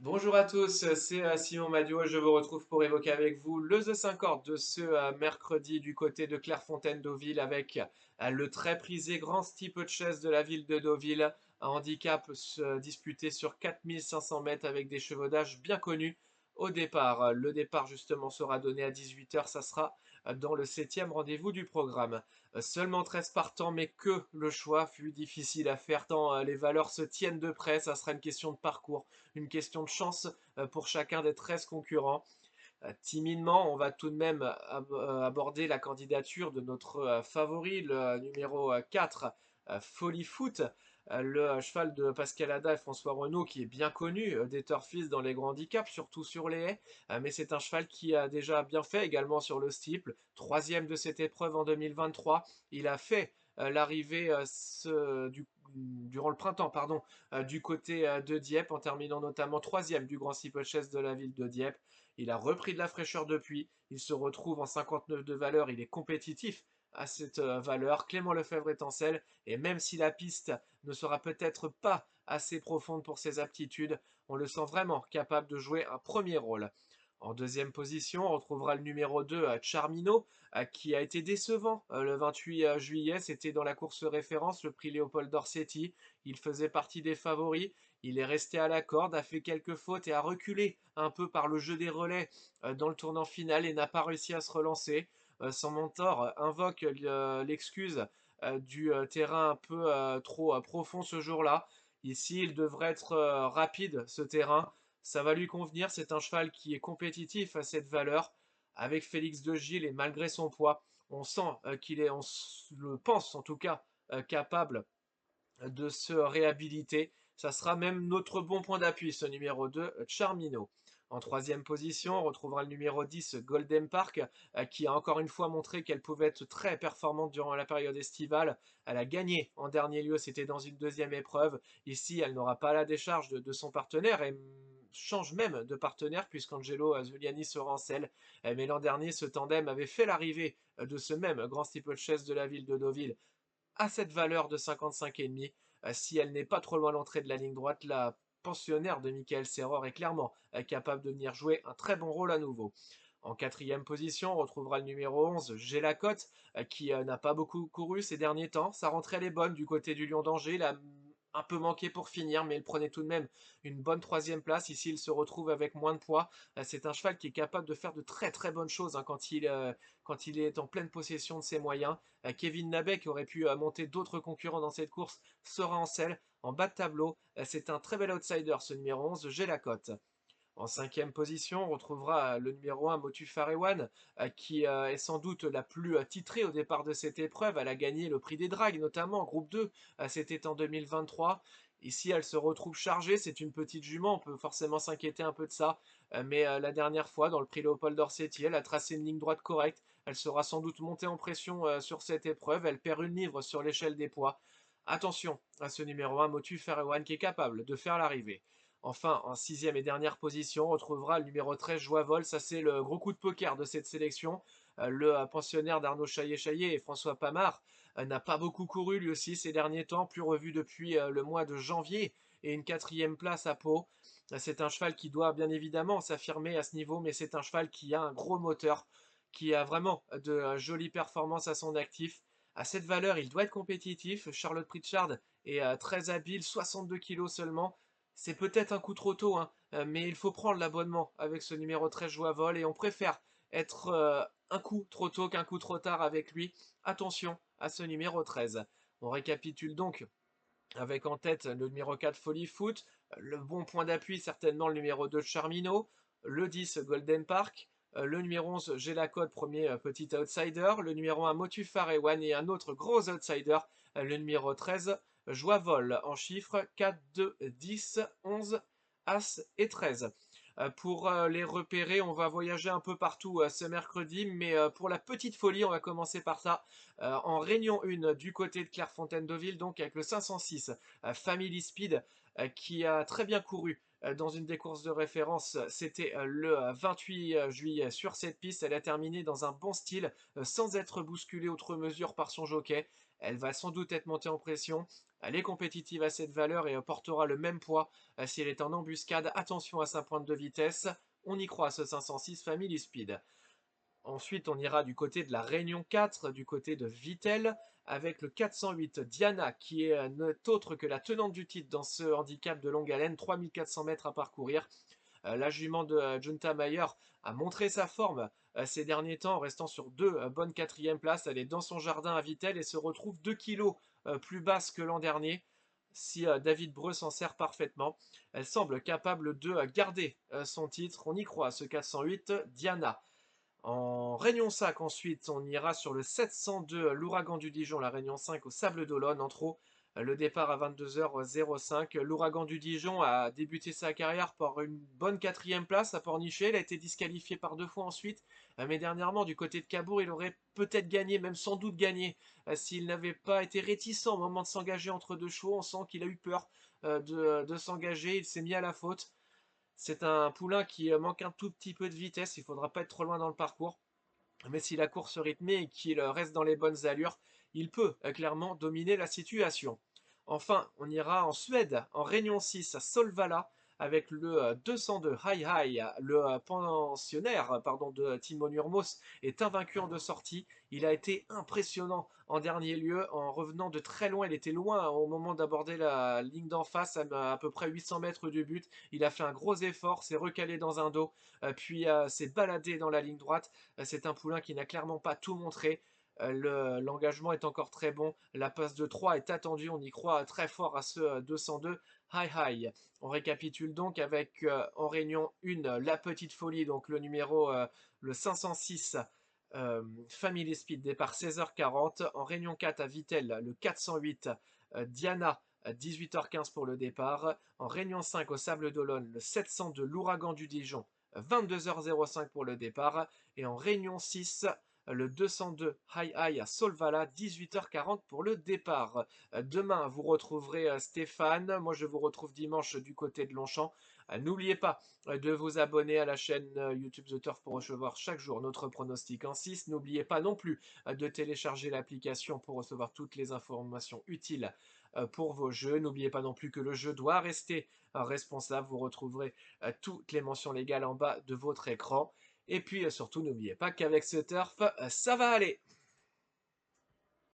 Bonjour à tous, c'est Simon Madio et je vous retrouve pour évoquer avec vous le The 50 de ce mercredi du côté de Clairefontaine-Deauville avec le très prisé grand steeple chase de la ville de Deauville, un handicap disputé sur 4500 mètres avec des chevaudages bien connus au départ. Le départ justement sera donné à 18 heures, ça sera dans le septième rendez-vous du programme. Seulement 13 partants, mais que le choix fut difficile à faire tant les valeurs se tiennent de près, ça sera une question de parcours, une question de chance pour chacun des 13 concurrents. Timidement, on va tout de même aborder la candidature de notre favori, le numéro 4, Folly Foot, le cheval de Pascal Ada et François Renaud, qui est bien connu des turfistes dans les grands handicaps, surtout sur les haies, mais c'est un cheval qui a déjà bien fait également sur le steeple, troisième de cette épreuve en 2023. Il a fait l'arrivée durant le printemps, pardon, du côté de Dieppe, en terminant notamment troisième du Grand Steeplechase de la ville de Dieppe. Il a repris de la fraîcheur depuis. Il se retrouve en 59 de valeur. Il est compétitif à cette valeur. Clément Lefebvre est en selle. Et même si la piste ne sera peut-être pas assez profonde pour ses aptitudes, on le sent vraiment capable de jouer un premier rôle. En deuxième position, on retrouvera le numéro 2, Charmino, qui a été décevant le 28 juillet. C'était dans la course référence, le prix Léopold Dorsetti. Il faisait partie des favoris. Il est resté à la corde, a fait quelques fautes et a reculé un peu par le jeu des relais dans le tournant final et n'a pas réussi à se relancer. Son mentor invoque l'excuse du terrain un peu trop profond ce jour-là. Ici, il devrait être rapide, ce terrain. Ça va lui convenir. C'est un cheval qui est compétitif à cette valeur. Avec Félix de Gilles et malgré son poids, on sent qu'il est, on le pense en tout cas, capable de se réhabiliter. Ça sera même notre bon point d'appui, ce numéro 2, Charmino. En troisième position, on retrouvera le numéro 10, Golden Park, qui a encore une fois montré qu'elle pouvait être très performante durant la période estivale. Elle a gagné en dernier lieu, c'était dans une deuxième épreuve. Ici, elle n'aura pas la décharge de son partenaire et change même de partenaire puisqu'Angelo Zuliani sera en selle. Mais l'an dernier, ce tandem avait fait l'arrivée de ce même grand steeplechase de la ville de Deauville à cette valeur de 55,5. Si elle n'est pas trop loin l'entrée de la ligne droite, la pensionnaire de Michael Serror est clairement capable de venir jouer un très bon rôle à nouveau. En quatrième position, on retrouvera le numéro 11, Gélacotte, qui n'a pas beaucoup couru ces derniers temps. Sa rentrée elle est bonne du côté du Lion d'Angers. Il a un peu manqué pour finir, mais il prenait tout de même une bonne troisième place. Ici, il se retrouve avec moins de poids. C'est un cheval qui est capable de faire de très très bonnes choses quand il est en pleine possession de ses moyens. Kevin Nabet, qui aurait pu monter d'autres concurrents dans cette course, sera en selle. En bas de tableau, c'est un très bel outsider, ce numéro 11, J'ai la cote. En cinquième position, on retrouvera le numéro 1, Motu Farewan, qui est sans doute la plus titrée au départ de cette épreuve. Elle a gagné le prix des dragues, notamment en groupe 2, c'était en 2023. Ici, elle se retrouve chargée, c'est une petite jument, on peut forcément s'inquiéter un peu de ça. Mais la dernière fois, dans le prix Léopold Dorsetti, elle a tracé une ligne droite correcte. Elle sera sans doute montée en pression sur cette épreuve. Elle perd une livre sur l'échelle des poids. Attention à ce numéro 1, Motu Farewan, qui est capable de faire l'arrivée. Enfin, en sixième et dernière position, on retrouvera le numéro 13, Joie-Vol. Ça, c'est le gros coup de poker de cette sélection. Le pensionnaire d'Arnaud Chaillet-Chaillet et François Pamard n'a pas beaucoup couru lui aussi ces derniers temps, plus revu depuis le mois de janvier et une quatrième place à Pau. C'est un cheval qui doit bien évidemment s'affirmer à ce niveau, mais c'est un cheval qui a un gros moteur, qui a vraiment de jolies performances à son actif. À cette valeur, il doit être compétitif. Charlotte Pritchard est très habile, 62 kilos seulement. C'est peut-être un coup trop tôt, hein, mais il faut prendre l'abonnement avec ce numéro 13 joie vol et on préfère être un coup trop tôt qu'un coup trop tard avec lui. Attention à ce numéro 13. On récapitule donc avec en tête le numéro 4 Folly Foot, le bon point d'appui certainement le numéro 2 Charmino, le 10 Golden Park, le numéro 11 J'ai la cote, premier petit outsider, le numéro 1 Motu Farewan et un autre gros outsider, le numéro 13 Joie Vol en chiffres 4, 2, 10, 11, As et 13. Pour les repérer, on va voyager un peu partout ce mercredi, mais pour la petite folie, on va commencer par ça. En Réunion 1, du côté de Clairefontaine-Deauville, donc avec le 506 Family Speed, qui a très bien couru dans une des courses de référence. C'était le 28 juillet sur cette piste. Elle a terminé dans un bon style, sans être bousculée outre mesure par son jockey. Elle va sans doute être montée en pression. Elle est compétitive à cette valeur et portera le même poids si elle est en embuscade. Attention à sa pointe de vitesse. On y croit à ce 506 Family Speed. Ensuite, on ira du côté de la Réunion 4, du côté de Vittel, avec le 408 Diana, qui est autre que la tenante du titre dans ce handicap de longue haleine, 3400 mètres à parcourir. La jument de Junta Mayer a montré sa forme ces derniers temps en restant sur deux bonnes quatrièmes places. Elle est dans son jardin à Vittel et se retrouve 2 kilos plus basse que l'an dernier. Si David Breu s'en sert parfaitement, elle semble capable de garder son titre. On y croit, ce 408 Diana. En Réunion 5, ensuite, on ira sur le 702, l'Ouragan du Dijon, la Réunion 5 au Sable d'Olonne, en trop. Le départ à 22h05. L'Ouragan du Dijon a débuté sa carrière par une bonne quatrième place à Pornichet. Il a été disqualifié par 2 fois ensuite. Mais dernièrement, du côté de Cabourg, il aurait peut-être gagné, même sans doute gagné, s'il n'avait pas été réticent au moment de s'engager entre deux chevaux. On sent qu'il a eu peur de s'engager. Il s'est mis à la faute. C'est un poulain qui manque un tout petit peu de vitesse, il ne faudra pas être trop loin dans le parcours. Mais si la course rythmée et qu'il reste dans les bonnes allures, il peut clairement dominer la situation. Enfin, on ira en Suède, en Réunion 6 à Solvala, avec le 202 High High. Le pensionnaire de Timo Nurmos est invaincu en 2 sorties. Il a été impressionnant en dernier lieu, en revenant de très loin. Il était loin au moment d'aborder la ligne d'en face, à peu près 800 mètres du but. Il a fait un gros effort, s'est recalé dans un dos, puis s'est baladé dans la ligne droite. C'est un poulain qui n'a clairement pas tout montré. L'engagement est encore très bon. La passe de 3 est attendue. On y croit très fort à ce 202 High High. On récapitule donc avec en réunion 1 la petite folie, donc le 506 Family Speed, départ 16h40. En réunion 4 à Vittel, le 408 Diana, 18h15 pour le départ. En réunion 5 au Sable d'Olonne, le 702 l'Ouragan du Dijon, 22h05 pour le départ. Et en Réunion 6, le 202 High High à Solvala, 18h40 pour le départ. Demain, vous retrouverez Stéphane. Moi, je vous retrouve dimanche du côté de Longchamp. N'oubliez pas de vous abonner à la chaîne YouTube The Turf pour recevoir chaque jour notre pronostic en 6. N'oubliez pas non plus de télécharger l'application pour recevoir toutes les informations utiles pour vos jeux. N'oubliez pas non plus que le jeu doit rester responsable. Vous retrouverez toutes les mentions légales en bas de votre écran. Et puis surtout, n'oubliez pas qu'avec ce turf, ça va aller.